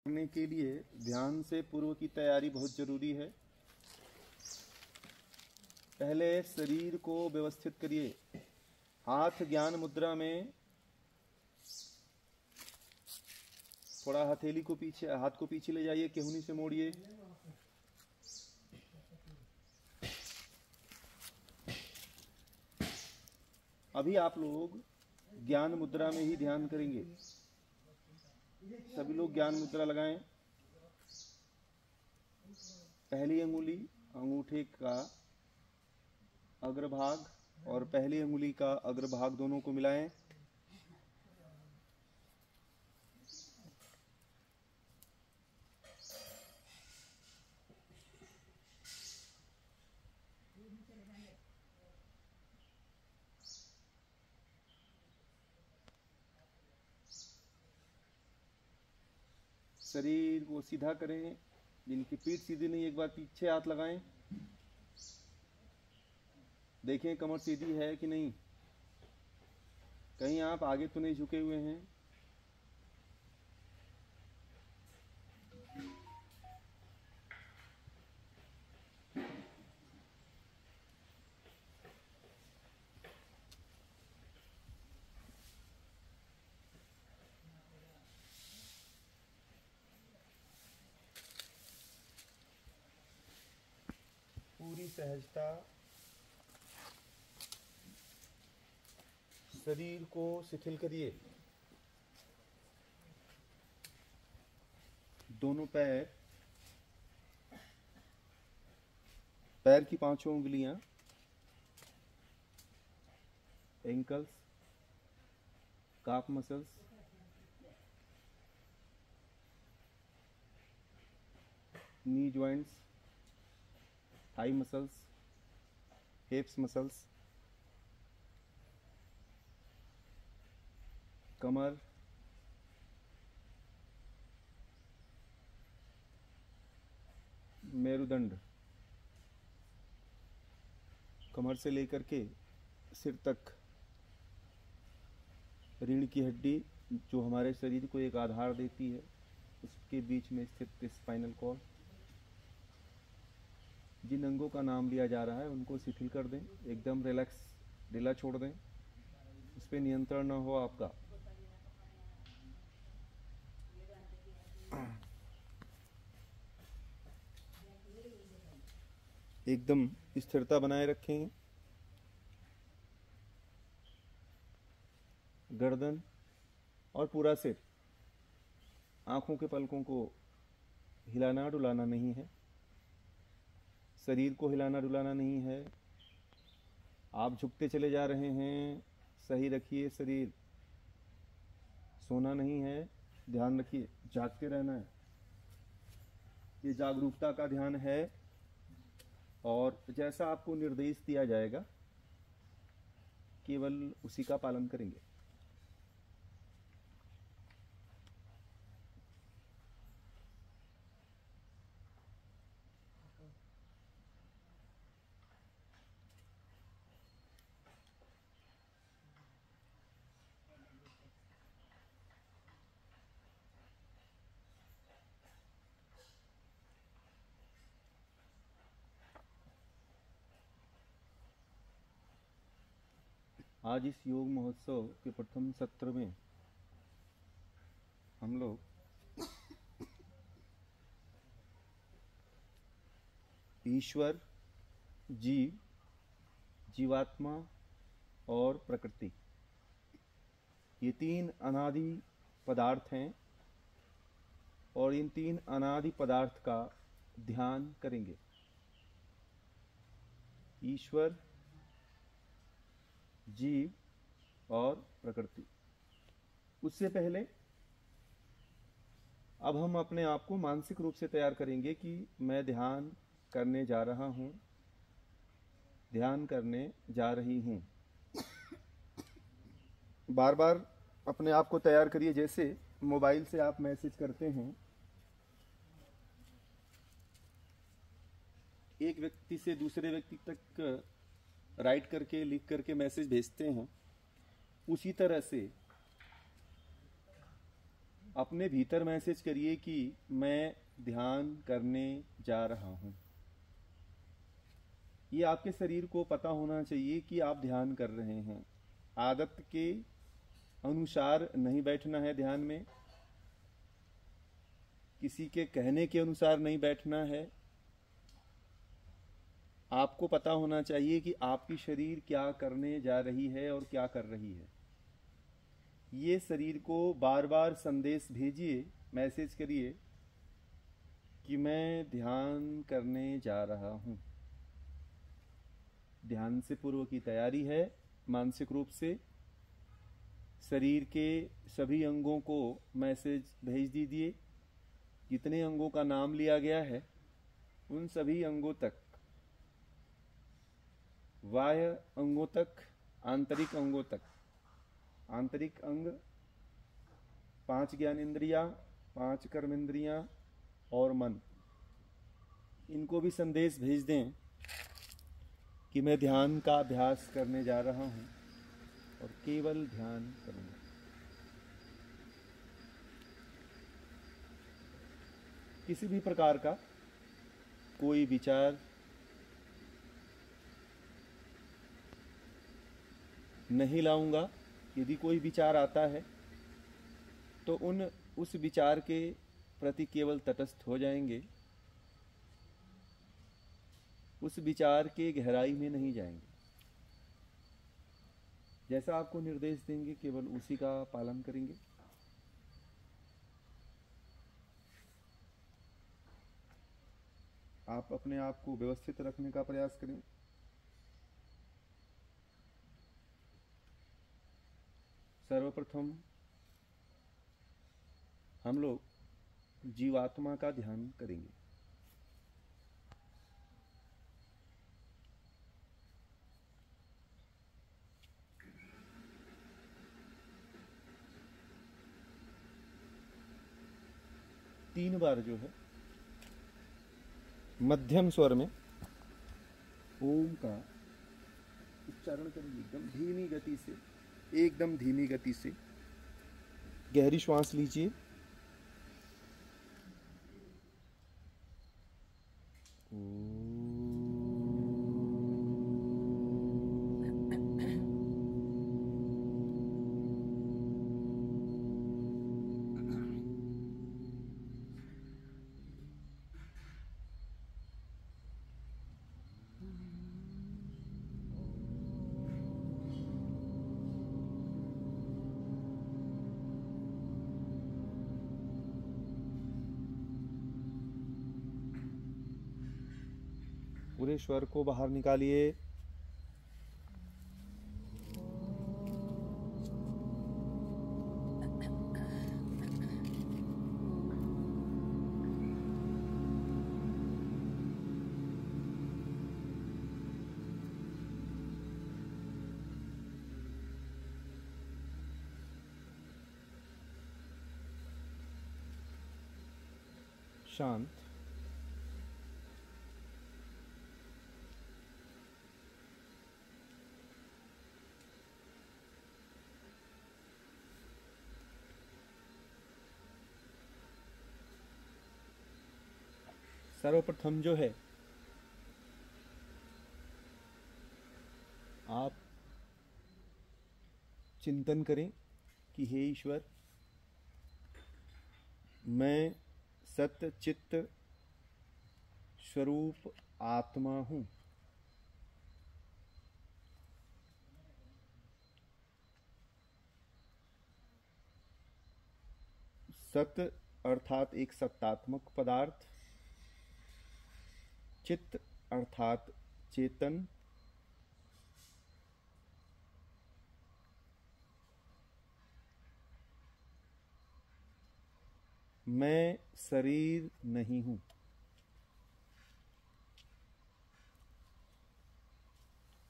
करने के लिए ध्यान से पूर्व की तैयारी बहुत जरूरी है। पहले शरीर को व्यवस्थित करिए। हाथ ज्ञान मुद्रा में, थोड़ा हथेली को पीछे, हाथ को पीछे ले जाइए, केहूनी से मोड़िए। अभी आप लोग ज्ञान मुद्रा में ही ध्यान करेंगे। सभी लोग ज्ञान मुद्रा लगाएं। पहली अंगुली अंगूठे का अग्रभाग और पहली अंगुली का अग्रभाग दोनों को मिलाएं। शरीर को सीधा करें। जिनकी पीठ सीधी नहीं, एक बार पीछे हाथ लगाएं। देखें कमर सीधी है कि नहीं। कहीं आप आगे तो नहीं झुके हुए हैं। पूरी सहजता शरीर को शिथिल करिए। दोनों पैर की पांचों उंगलियां, ankles, calf muscles, knee joints, thigh muscles, hips muscles, कमर, मेरुदंड, कमर से लेकर के सिर तक, रीढ़ की हड्डी जो हमारे शरीर को एक आधार देती है, उसके बीच में स्थित स्पाइनल कॉर्ड। जिन अंगों का नाम लिया जा रहा है उनको शिथिल कर दें, एकदम रिलैक्स, ढीला छोड़ दें, उस पर नियंत्रण न हो आपका। एकदम स्थिरता बनाए रखें। गर्दन और पूरा सिर, आंखों के पलकों को हिलाना डुलाना नहीं है, शरीर को हिलाना डुलाना नहीं है। आप झुकते चले जा रहे हैं, सही रखिए शरीर। सोना नहीं है, ध्यान रखिए, जागते रहना है। ये जागरूकता का ध्यान है और जैसा आपको निर्देश दिया जाएगा केवल उसी का पालन करेंगे। आज इस योग महोत्सव के प्रथम सत्र में हम लोग ईश्वर, जीव, जीवात्मा और प्रकृति, ये तीन अनादि पदार्थ हैं और इन तीन अनादि पदार्थ का ध्यान करेंगे। ईश्वर, जीव और प्रकृति। उससे पहले अब हम अपने आप को मानसिक रूप से तैयार करेंगे कि मैं ध्यान करने जा रहा हूँ, ध्यान करने जा रही हूँ। बार बार अपने आप को तैयार करिए, जैसे मोबाइल से आप मैसेज करते हैं, एक व्यक्ति से दूसरे व्यक्ति तक राइट करके, लिख करके मैसेज भेजते हैं। उसी तरह से अपने भीतर मैसेज करिए कि मैं ध्यान करने जा रहा हूँ। ये आपके शरीर को पता होना चाहिए कि आप ध्यान कर रहे हैं। आदत के अनुसार नहीं बैठना है ध्यान में, किसी के कहने के अनुसार नहीं बैठना है। आपको पता होना चाहिए कि आपकी शरीर क्या करने जा रही है और क्या कर रही है। ये शरीर को बार बार संदेश भेजिए, मैसेज करिए कि मैं ध्यान करने जा रहा हूँ। ध्यान से पूर्व की तैयारी है। मानसिक रूप से शरीर के सभी अंगों को मैसेज भेज दीजिए। जितने अंगों का नाम लिया गया है उन सभी अंगों तक, बाह्य अंगों तक, आंतरिक अंगों तक। आंतरिक अंग 5 ज्ञानेंद्रियां, 5 कर्मेंद्रियां और मन, इनको भी संदेश भेज दें कि मैं ध्यान का अभ्यास करने जा रहा हूँ और केवल ध्यान करूँगा। किसी भी प्रकार का कोई विचार नहीं लाऊंगा। यदि कोई विचार आता है तो उस विचार के प्रति केवल तटस्थ हो जाएंगे, उस विचार के गहराई में नहीं जाएंगे। जैसा आपको निर्देश देंगे केवल उसी का पालन करेंगे। आप अपने आप को व्यवस्थित रखने का प्रयास करें। सर्वप्रथम हम लोग जीवात्मा का ध्यान करेंगे। तीन बार जो है मध्यम स्वर में ओम का उच्चारण करेंगे। एकदम धीमी गति से, एकदम धीमी गति से गहरी श्वास लीजिए। पूरे स्वर को बाहर निकालिए। शांत। सर्वप्रथम जो है आप चिंतन करें कि हे ईश्वर, मैं सत्य चित्त स्वरूप आत्मा हूँ। सत्य अर्थात एक सत्तात्मक पदार्थ, चित्त अर्थात चेतन, मैं शरीर नहीं हूं।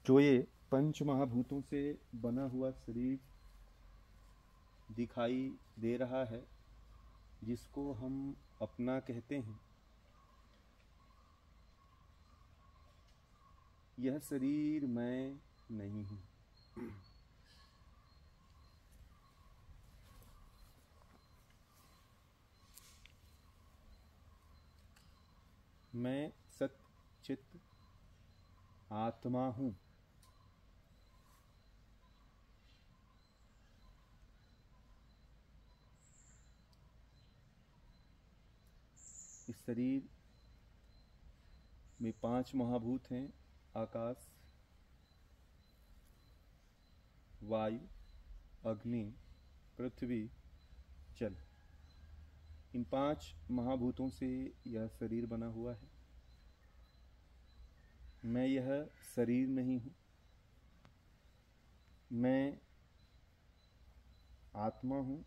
जो ये पंच महाभूतों से बना हुआ शरीर दिखाई दे रहा है, जिसको हम अपना कहते हैं, यह शरीर मैं नहीं हूं। मैं सत चित आत्मा हूँ। इस शरीर में 5 महाभूत हैं: आकाश, वायु, अग्नि, पृथ्वी, जल। इन 5 महाभूतों से यह शरीर बना हुआ है। मैं यह शरीर नहीं हूँ, मैं आत्मा हूँ।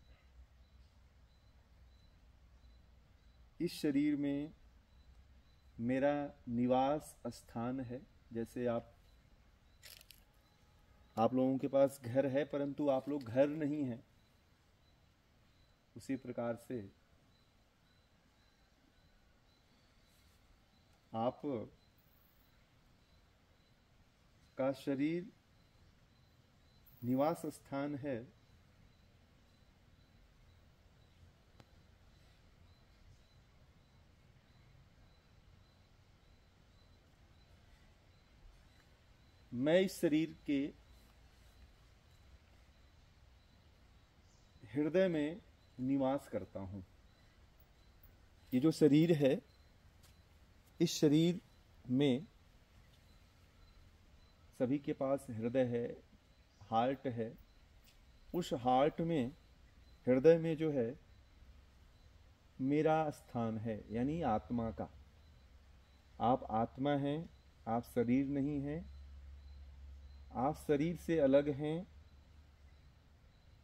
इस शरीर में मेरा निवास स्थान है। जैसे आप लोगों के पास घर है, परंतु आप लोग घर नहीं हैं, उसी प्रकार से आप का शरीर निवास स्थान है। मैं इस शरीर के हृदय में निवास करता हूं। ये जो शरीर है, इस शरीर में सभी के पास हृदय है, हार्ट है। उस हार्ट में, हृदय में जो है, मेरा स्थान है, यानी आत्मा का। आप आत्मा हैं, आप शरीर नहीं हैं। आप शरीर से अलग हैं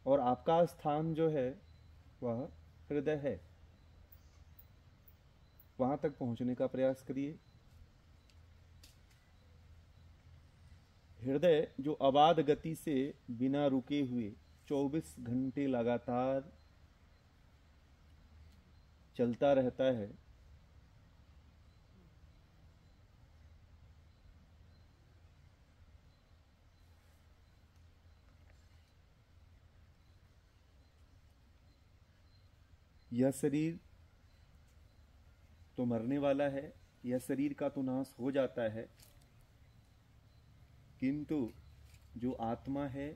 और आपका स्थान जो है वह हृदय है। वहां तक पहुंचने का प्रयास करिए। हृदय जो अबाध गति से बिना रुके हुए 24 घंटे लगातार चलता रहता है, यह शरीर तो मरने वाला है, यह शरीर का तो नाश हो जाता है, किंतु जो आत्मा है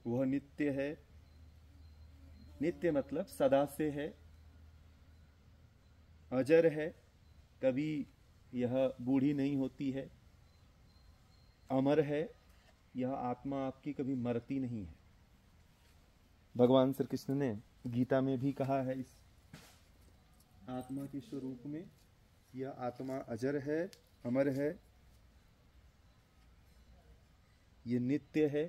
वह नित्य है। नित्य मतलब सदा से है, अजर है, कभी यह बूढ़ी नहीं होती है, अमर है। यह आत्मा आपकी कभी मरती नहीं है। भगवान श्री कृष्ण ने गीता में भी कहा है इस आत्मा के स्वरूप में, यह आत्मा अजर है, अमर है, ये नित्य है,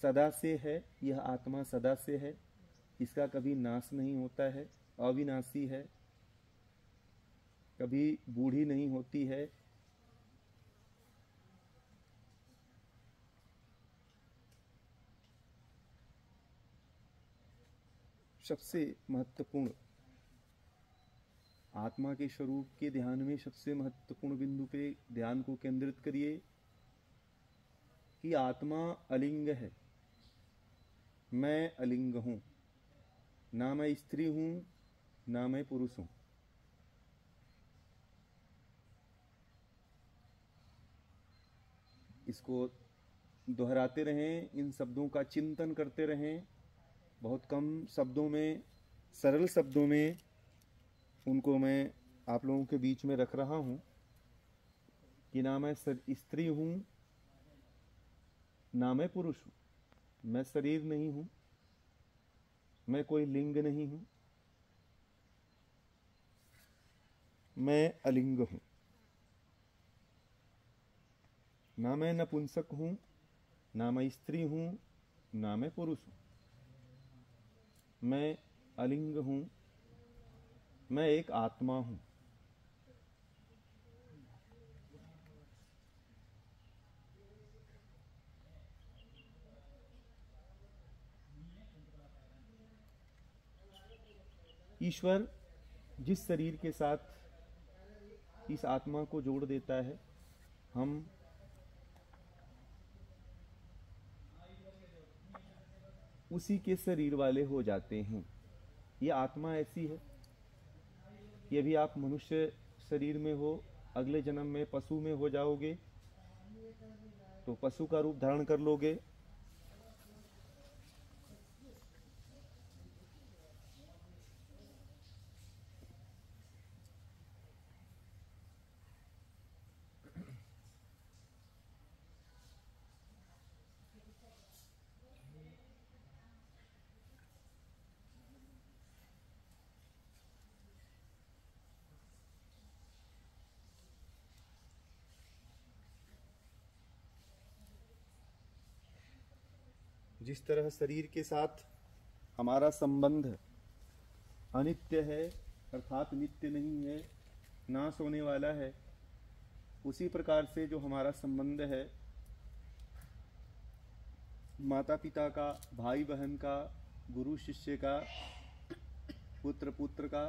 सदा से है। यह आत्मा सदा से है, इसका कभी नाश नहीं होता है, अविनाशी है, कभी बूढ़ी नहीं होती है। सबसे महत्वपूर्ण, आत्मा के स्वरूप के ध्यान में सबसे महत्वपूर्ण बिंदु पे ध्यान को केंद्रित करिए कि आत्मा अलिंग है। मैं अलिंग हूं, ना मैं स्त्री हूं, ना मैं पुरुष हूं। इसको दोहराते रहें, इन शब्दों का चिंतन करते रहें। बहुत कम शब्दों में, सरल शब्दों में उनको मैं आप लोगों के बीच में रख रहा हूं कि ना मैं स्त्री हूं, ना मैं पुरुष हूं, मैं शरीर नहीं हूं, मैं कोई लिंग नहीं हूं, मैं अलिंग हूं। ना मैं नपुंसक हूं, ना मैं स्त्री हूं, ना मैं पुरुष हूं, मैं अलिंग हूं, मैं एक आत्मा हूं। ईश्वर जिस शरीर के साथ इस आत्मा को जोड़ देता है, हम उसी के शरीर वाले हो जाते हैं। ये आत्मा ऐसी है, ये भी आप मनुष्य शरीर में हो, अगले जन्म में पशु में हो जाओगे तो पशु का रूप धारण कर लोगे। जिस तरह शरीर के साथ हमारा संबंध अनित्य है, अर्थात नित्य नहीं है, नाश होने वाला है, उसी प्रकार से जो हमारा संबंध है माता पिता का, भाई बहन का, गुरु शिष्य का, पुत्र पुत्र का,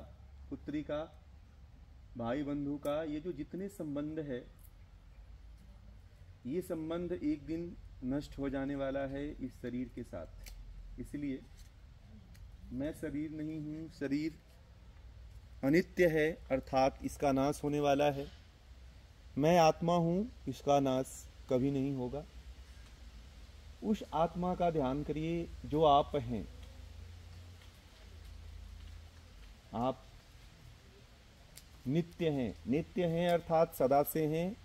पुत्री का, भाई बंधु का, ये जो जितने संबंध है ये संबंध एक दिन नष्ट हो जाने वाला है इस शरीर के साथ। इसलिए मैं शरीर नहीं हूँ, शरीर अनित्य है अर्थात इसका नाश होने वाला है। मैं आत्मा हूँ, इसका नाश कभी नहीं होगा। उस आत्मा का ध्यान करिए जो आप हैं। आप नित्य हैं, नित्य हैं अर्थात सदा से हैं,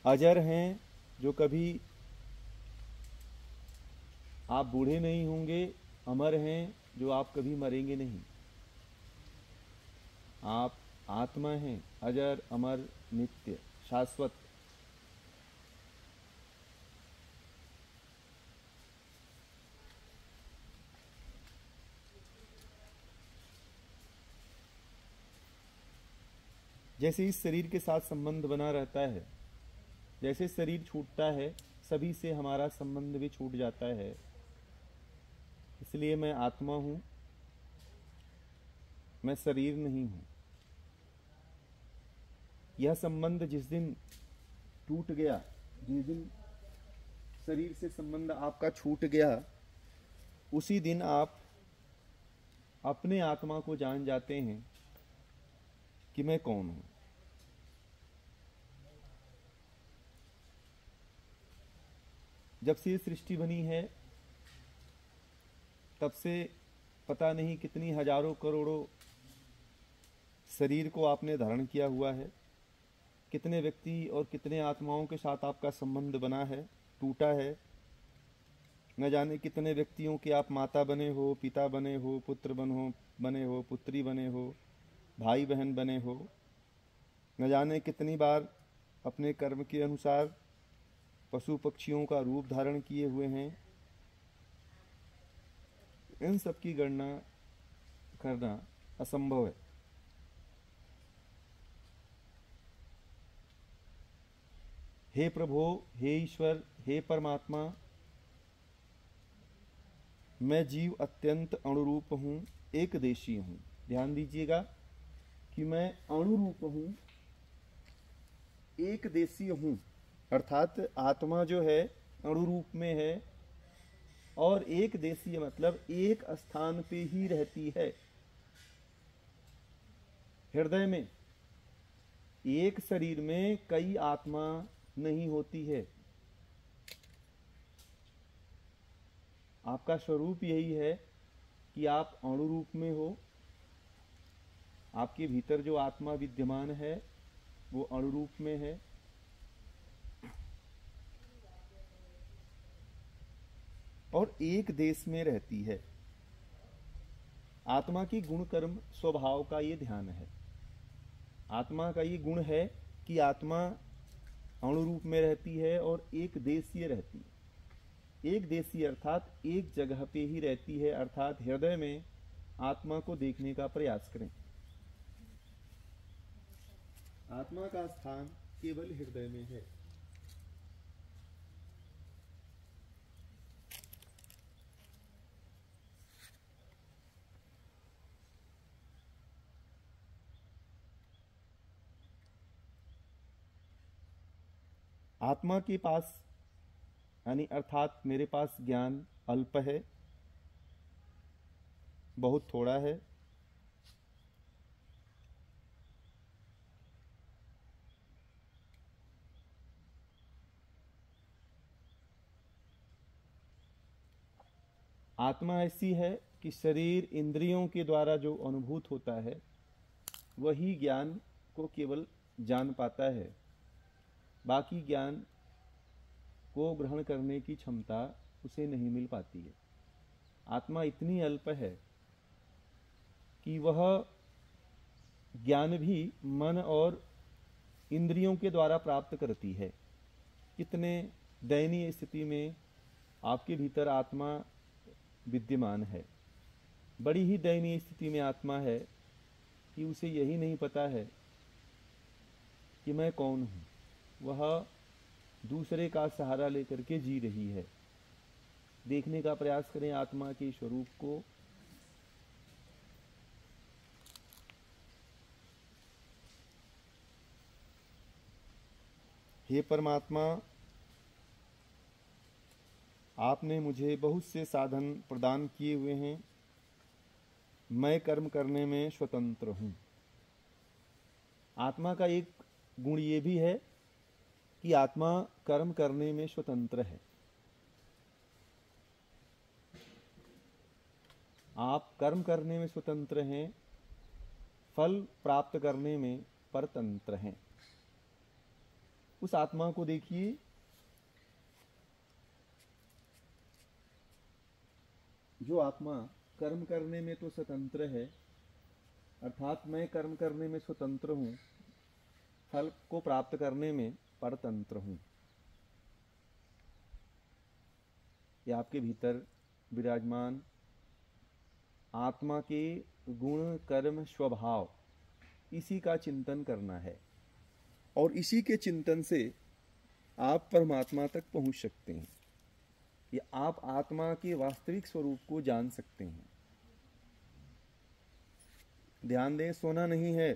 अजर हैं, जो कभी आप बूढ़े नहीं होंगे, अमर हैं, जो आप कभी मरेंगे नहीं। आप आत्मा हैं, अजर, अमर, नित्य, शाश्वत। जैसे इस शरीर के साथ संबंध बना रहता है, जैसे शरीर छूटता है सभी से हमारा संबंध भी छूट जाता है। इसलिए मैं आत्मा हूं, मैं शरीर नहीं हूं। यह संबंध जिस दिन टूट गया, जिस दिन शरीर से संबंध आपका छूट गया, उसी दिन आप अपने आत्मा को जान जाते हैं कि मैं कौन हूं। जब से ये सृष्टि बनी है तब से पता नहीं कितनी हजारों करोड़ों शरीर को आपने धारण किया हुआ है। कितने व्यक्ति और कितने आत्माओं के साथ आपका संबंध बना है, टूटा है। न जाने कितने व्यक्तियों के आप माता बने हो, पिता बने हो, पुत्र बने हो, पुत्री बने हो, भाई बहन बने हो। न जाने कितनी बार अपने कर्म के अनुसार पशु पक्षियों का रूप धारण किए हुए हैं। इन सब की गणना करना असंभव है। हे प्रभु, हे ईश्वर, हे परमात्मा, मैं जीव अत्यंत अणुरूप हूँ, एक देशी हूँ। ध्यान दीजिएगा कि मैं अणुरूप हूँ, एक देशी हूँ, अर्थात आत्मा जो है अणुरूप में है और एक देशीय मतलब एक स्थान पे ही रहती है, हृदय में। एक शरीर में कई आत्मा नहीं होती है। आपका स्वरूप यही है कि आप अणुरूप में हो। आपके भीतर जो आत्मा विद्यमान है वो अणुरूप में है। और एक देश में रहती है। आत्मा की गुण कर्म स्वभाव का ये ध्यान है। आत्मा का ये गुण है कि आत्मा अणुरूप में रहती है और एक देशीय रहती है। एक देशीय अर्थात एक जगह पे ही रहती है, अर्थात हृदय में आत्मा को देखने का प्रयास करें। आत्मा का स्थान केवल हृदय में है। आत्मा के पास यानी अर्थात मेरे पास ज्ञान अल्प है, बहुत थोड़ा है। आत्मा ऐसी है कि शरीर इंद्रियों के द्वारा जो अनुभूत होता है वही ज्ञान को केवल जान पाता है, बाकी ज्ञान को ग्रहण करने की क्षमता उसे नहीं मिल पाती है। आत्मा इतनी अल्प है कि वह ज्ञान भी मन और इंद्रियों के द्वारा प्राप्त करती है। कितने दयनीय स्थिति में आपके भीतर आत्मा विद्यमान है। बड़ी ही दयनीय स्थिति में आत्मा है कि उसे यही नहीं पता है कि मैं कौन हूँ। वह दूसरे का सहारा लेकर के जी रही है। देखने का प्रयास करें आत्मा के स्वरूप को। हे परमात्मा, आपने मुझे बहुत से साधन प्रदान किए हुए हैं। मैं कर्म करने में स्वतंत्र हूँ। आत्मा का एक गुण ये भी है कि आत्मा कर्म करने में स्वतंत्र है। आप कर्म करने में स्वतंत्र हैं, फल प्राप्त करने में परतंत्र हैं। उस आत्मा को देखिए, जो आत्मा कर्म करने में तो स्वतंत्र है, अर्थात मैं कर्म करने में स्वतंत्र हूँ, फल को प्राप्त करने में परतंत्र हूँ। ये आपके भीतर विराजमान आत्मा के गुण, कर्म, स्वभाव, इसी का चिंतन करना है और इसी के चिंतन से आप परमात्मा तक पहुंच सकते हैं। या आप आत्मा के वास्तविक स्वरूप को जान सकते हैं। ध्यान दें, सोना नहीं है।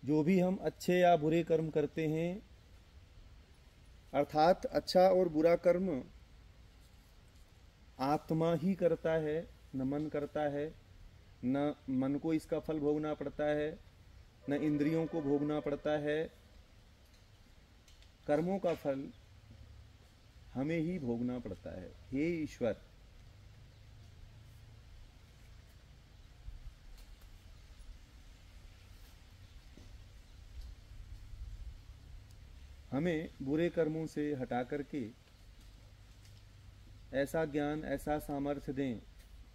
जो भी हम अच्छे या बुरे कर्म करते हैं, अर्थात अच्छा और बुरा कर्म आत्मा ही करता है, न मन करता है। न मन को इसका फल भोगना पड़ता है, न इंद्रियों को भोगना पड़ता है। कर्मों का फल हमें ही भोगना पड़ता है। हे ईश्वर, हमें बुरे कर्मों से हटा करके ऐसा ज्ञान, ऐसा सामर्थ्य दें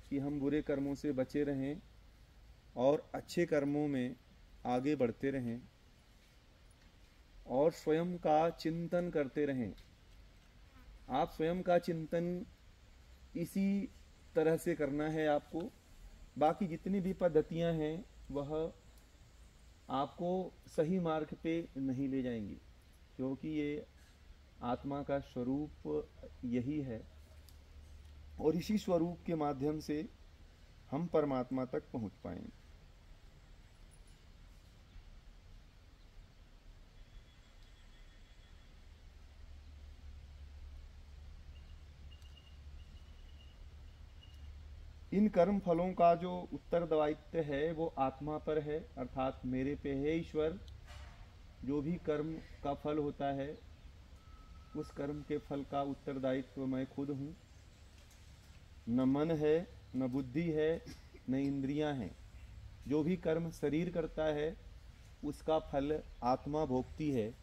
कि हम बुरे कर्मों से बचे रहें और अच्छे कर्मों में आगे बढ़ते रहें और स्वयं का चिंतन करते रहें। आप स्वयं का चिंतन इसी तरह से करना है आपको। बाकी जितनी भी पद्धतियां हैं वह आपको सही मार्ग पे नहीं ले जाएंगी, क्योंकि ये आत्मा का स्वरूप यही है और इसी स्वरूप के माध्यम से हम परमात्मा तक पहुंच पाएंगे। इन कर्म फलों का जो उत्तरदायित्व है वो आत्मा पर है, अर्थात मेरे पे है। ईश्वर, जो भी कर्म का फल होता है उस कर्म के फल का उत्तरदायित्व मैं खुद हूँ। न मन है, न बुद्धि है, न इंद्रियां हैं। जो भी कर्म शरीर करता है उसका फल आत्मा भोगती है।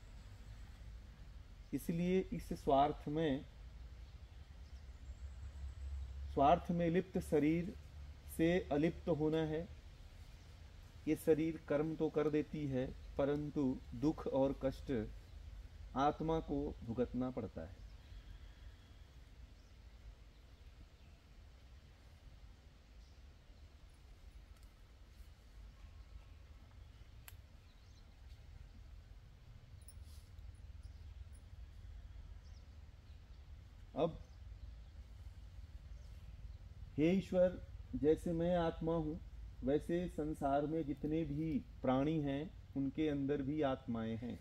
इसलिए इस स्वार्थ में लिप्त शरीर से अलिप्त होना है। ये शरीर कर्म तो कर देती है, परंतु दुख और कष्ट आत्मा को भुगतना पड़ता है। अब हे ईश्वर, जैसे मैं आत्मा हूँ वैसे संसार में जितने भी प्राणी हैं उनके अंदर भी आत्माएं हैं।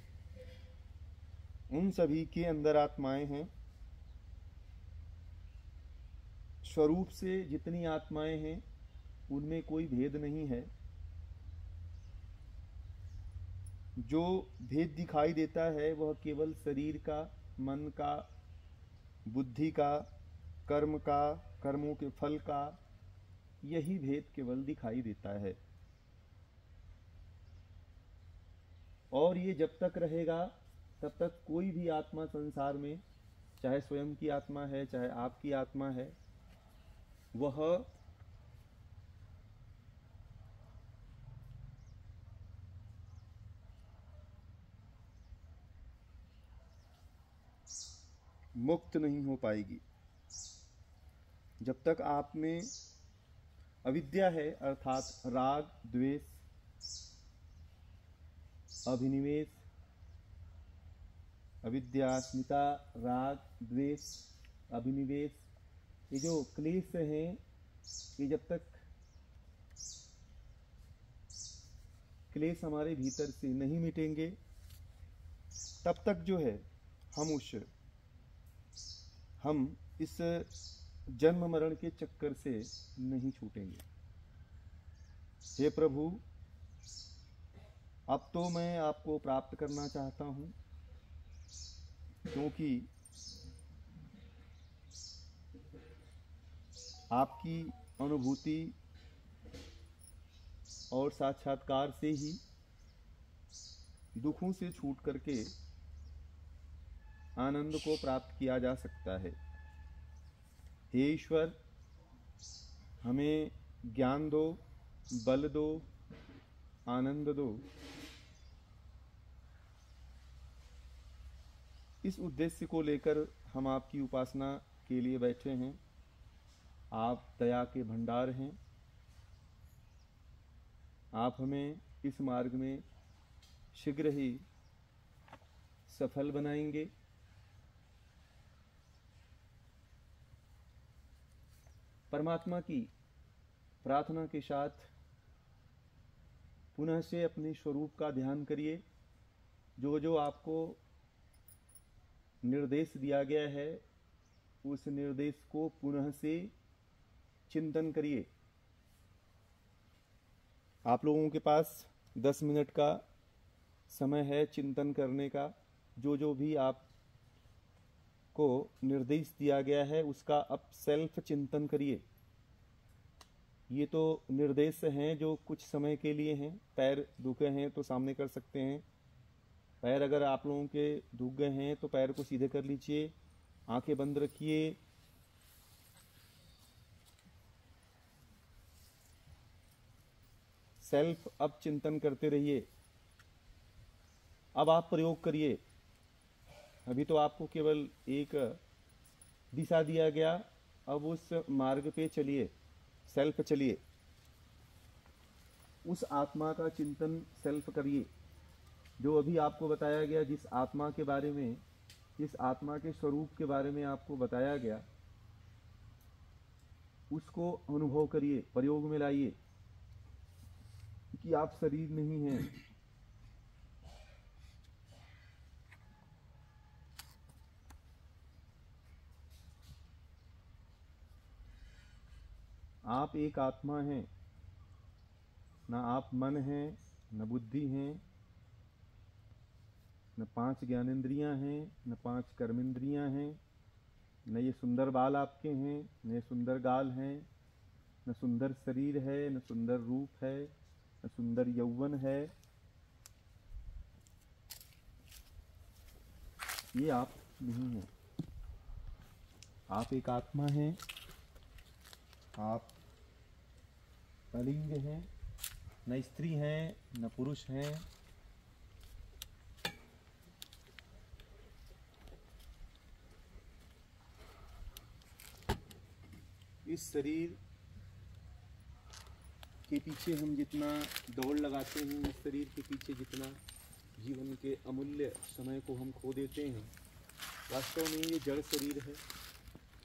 उन सभी के अंदर आत्माएं हैं। स्वरूप से जितनी आत्माएं हैं उनमें कोई भेद नहीं है। जो भेद दिखाई देता है वह केवल शरीर का, मन का, बुद्धि का, कर्म का, कर्मों के फल का, यही भेद केवल दिखाई देता है। और ये जब तक रहेगा तब तक कोई भी आत्मा संसार में, चाहे स्वयं की आत्मा है चाहे आपकी आत्मा है, वह मुक्त नहीं हो पाएगी। जब तक आप में अविद्या है, अर्थात राग, द्वेष, अभिनिवेश, अविद्या, अस्मिता, राग, द्वेष, अभिनिवेश, ये जो क्लेश हैं, ये जब तक क्लेश हमारे भीतर से नहीं मिटेंगे तब तक जो है हम इस जन्म मरण के चक्कर से नहीं छूटेंगे। हे प्रभु, अब तो मैं आपको प्राप्त करना चाहता हूँ, क्योंकि आपकी अनुभूति और साक्षात्कार से ही दुखों से छूट करके आनंद को प्राप्त किया जा सकता है। हे ईश्वर, हमें ज्ञान दो, बल दो, आनंद दो। इस उद्देश्य को लेकर हम आपकी उपासना के लिए बैठे हैं। आप दया के भंडार हैं। आप हमें इस मार्ग में शीघ्र ही सफल बनाएंगे। परमात्मा की प्रार्थना के साथ पुनः से अपने स्वरूप का ध्यान करिए। जो जो आपको निर्देश दिया गया है उस निर्देश को पुनः से चिंतन करिए। आप लोगों के पास 10 मिनट का समय है चिंतन करने का। जो जो भी आपको निर्देश दिया गया है उसका अब सेल्फ चिंतन करिए। ये तो निर्देश हैं जो कुछ समय के लिए हैं। पैर दुखे हैं तो सामने कर सकते हैं। पैर अगर आप लोगों के दुख गए हैं तो पैर को सीधे कर लीजिए, आंखें बंद रखिए। सेल्फ अब चिंतन करते रहिए। अब आप प्रयोग करिए। अभी तो आपको केवल एक दिशा दिया गया, अब उस मार्ग पे चलिए, सेल्फ चलिए। उस आत्मा का चिंतन सेल्फ करिए जो अभी आपको बताया गया। जिस आत्मा के बारे में, जिस आत्मा के स्वरूप के बारे में आपको बताया गया, उसको अनुभव करिए, प्रयोग में लाइए कि आप शरीर नहीं हैं। आप एक आत्मा हैं। ना आप मन हैं, न बुद्धि हैं, न 5 ज्ञानेंद्रियां हैं, न 5 कर्मेंद्रियां हैं, न ये सुंदर बाल आपके हैं, न ये सुंदर गाल हैं, न सुंदर शरीर है, न सुंदर रूप है, न सुंदर यौवन है। ये आप नहीं हैं। आप एक आत्मा हैं। आप अलिंग हैं, न स्त्री हैं न पुरुष हैं। इस शरीर के पीछे हम जितना दौड़ लगाते हैं, इस शरीर के पीछे जितना जीवन के अमूल्य समय को हम खो देते हैं, वास्तव में ये जड़ शरीर है।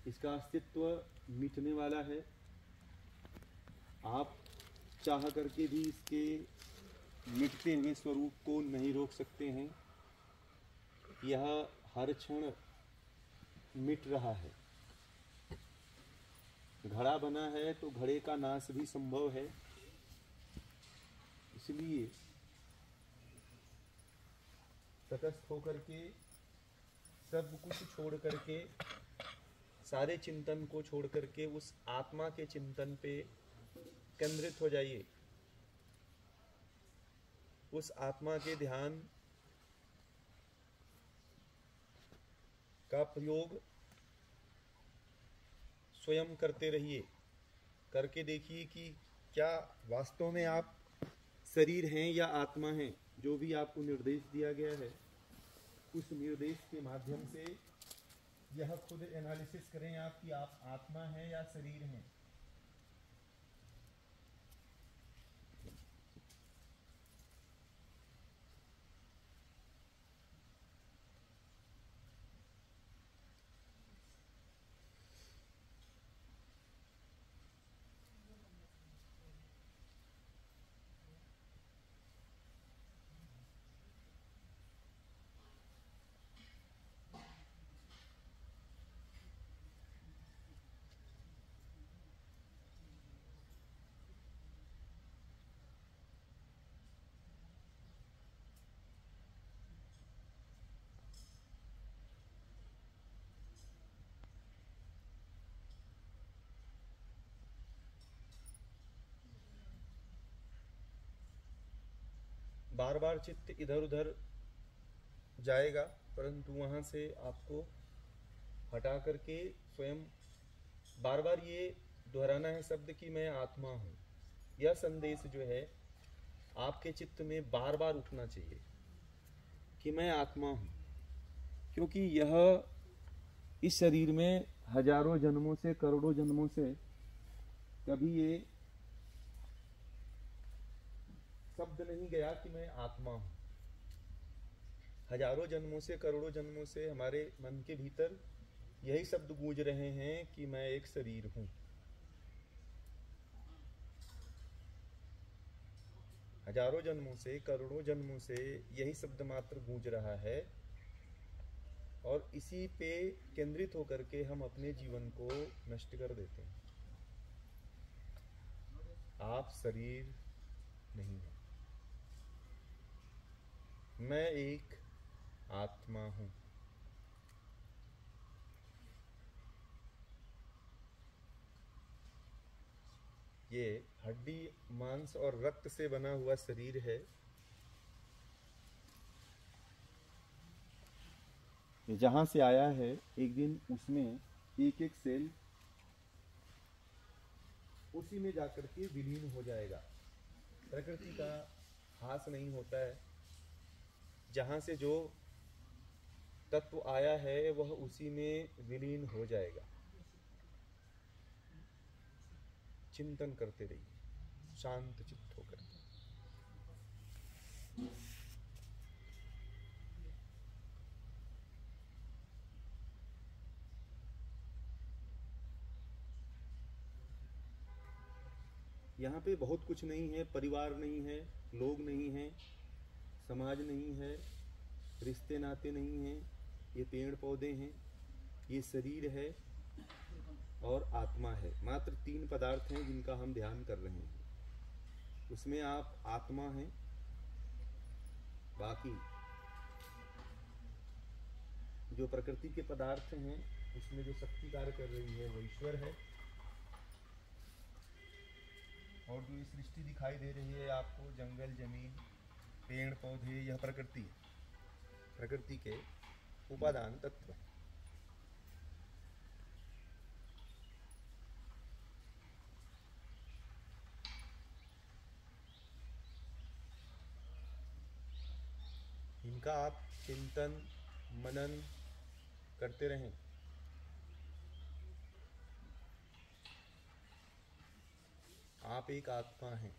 इसका अस्तित्व मिटने वाला है। आप चाह करके भी इसके मिटते हुए स्वरूप को नहीं रोक सकते हैं। यह हर क्षण मिट रहा है। घड़ा बना है तो घड़े का नाश भी संभव है, इसलिए तटस्थ होकर के सब कुछ छोड़ करके, सारे चिंतन को छोड़ करके उस आत्मा के चिंतन पे केंद्रित हो जाइए। उस आत्मा के ध्यान का प्रयोग स्वयं करते रहिए। करके देखिए कि क्या वास्तव में आप शरीर हैं या आत्मा हैं। जो भी आपको निर्देश दिया गया है, उस निर्देश के माध्यम से यह खुद एनालिसिस करें आप कि आप आत्मा हैं या शरीर हैं। बार बार चित्त इधर उधर जाएगा, परंतु वहां से आपको हटा करके स्वयं बार बार ये दोहराना है शब्द कि मैं आत्मा हूं। यह संदेश जो है आपके चित्त में बार बार उठना चाहिए कि मैं आत्मा हूं, क्योंकि यह इस शरीर में हजारों जन्मों से, करोड़ों जन्मों से कभी ये शब्द नहीं गया कि मैं आत्मा हूं। हजारों जन्मों से, करोड़ों जन्मों से हमारे मन के भीतर यही शब्द गूंज रहे हैं कि मैं एक शरीर हूं। हजारों जन्मों से, करोड़ों जन्मों से यही शब्द मात्र गूंज रहा है, और इसी पे केंद्रित होकर के हम अपने जीवन को नष्ट कर देते हैं। आप शरीर नहीं हैं, मैं एक आत्मा हूं। ये हड्डी, मांस और रक्त से बना हुआ शरीर है। ये जहां से आया है, एक दिन उसमें एक एक सेल उसी में जाकर के विलीन हो जाएगा। प्रकृति का हास नहीं होता है। जहां से जो तत्व आया है वह उसी में विलीन हो जाएगा। चिंतन करते रहिए शांत चित्त होकर। यहाँ पे बहुत कुछ नहीं है, परिवार नहीं है, लोग नहीं हैं, समाज नहीं है, रिश्ते नाते नहीं हैं, ये पेड़ पौधे हैं, ये शरीर है और आत्मा है। मात्र 3 पदार्थ हैं जिनका हम ध्यान कर रहे हैं। उसमें आप आत्मा हैं, बाकी जो प्रकृति के पदार्थ हैं उसमें जो शक्ति कार्य कर रही है वो ईश्वर है, और जो ये सृष्टि दिखाई दे रही है आपको, जंगल, जमीन, पेड़ पौधे, यह प्रकृति है। प्रकृति के उपादान तत्व। इनका आप चिंतन मनन करते रहें। आप एक आत्मा हैं।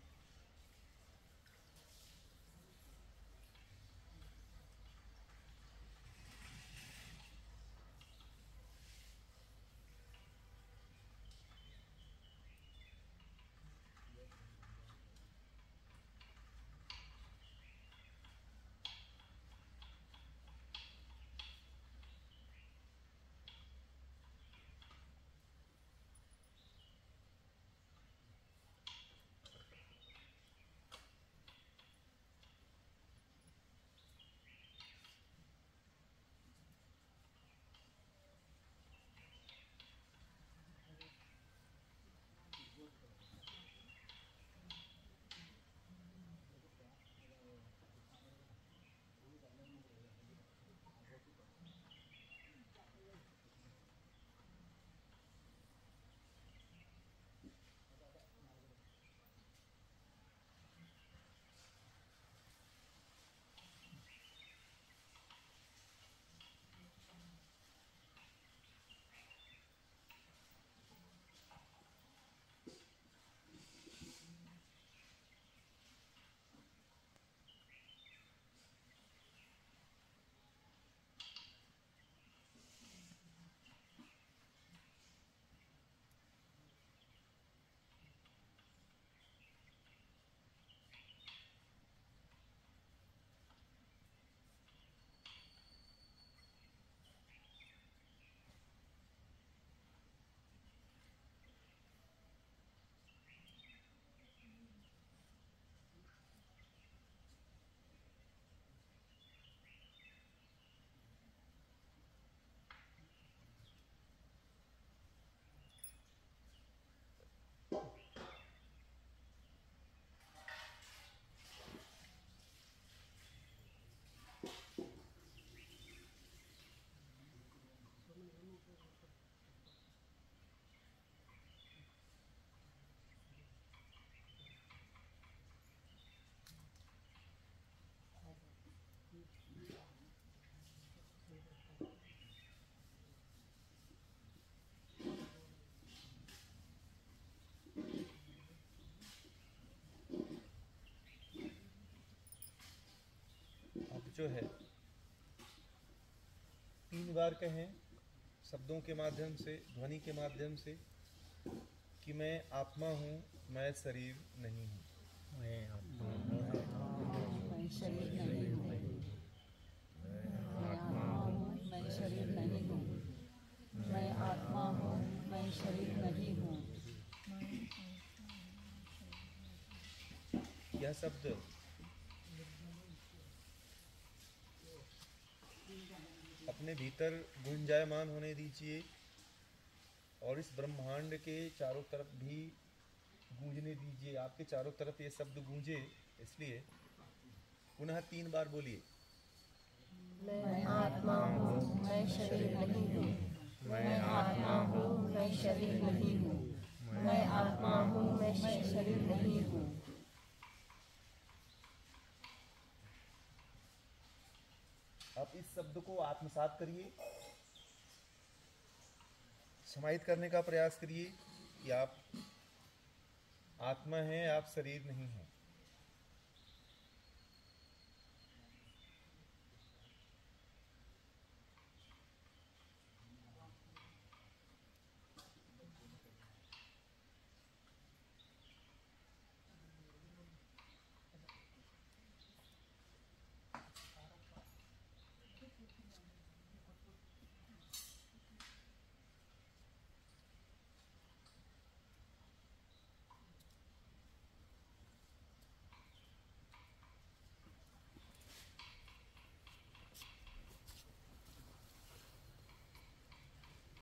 जो है 3 बार कहें शब्दों के माध्यम से, ध्वनि के माध्यम से कि मैं आत्मा हूँ, मैं शरीर नहीं हूँ। मैं आत्मा हूँ, मैं शरीर नहीं हूँ। मैं आत्मा हूँ, मैं शरीर नहीं हूँ। मैं आत्मा हूँ, मैं शरीर नहीं हूँ। यह शब्द अपने भीतर गुंजायमान होने दीजिए और इस ब्रह्मांड के चारों तरफ भी गूंजने दीजिए। आपके चारों तरफ ये शब्द गूंजे, इसलिए पुनः 3 बार बोलिए। मैं आत्मा हूँ, मैं शरीर नहीं हूँ। मैं आत्मा हूँ, मैं शरीर नहीं हूँ। मैं आत्मा हूँ, मैं शरीर नहीं हूँ। अब इस शब्द को आत्मसात करिए, समाहित करने का प्रयास करिए कि आप आत्मा हैं, आप शरीर नहीं हैं।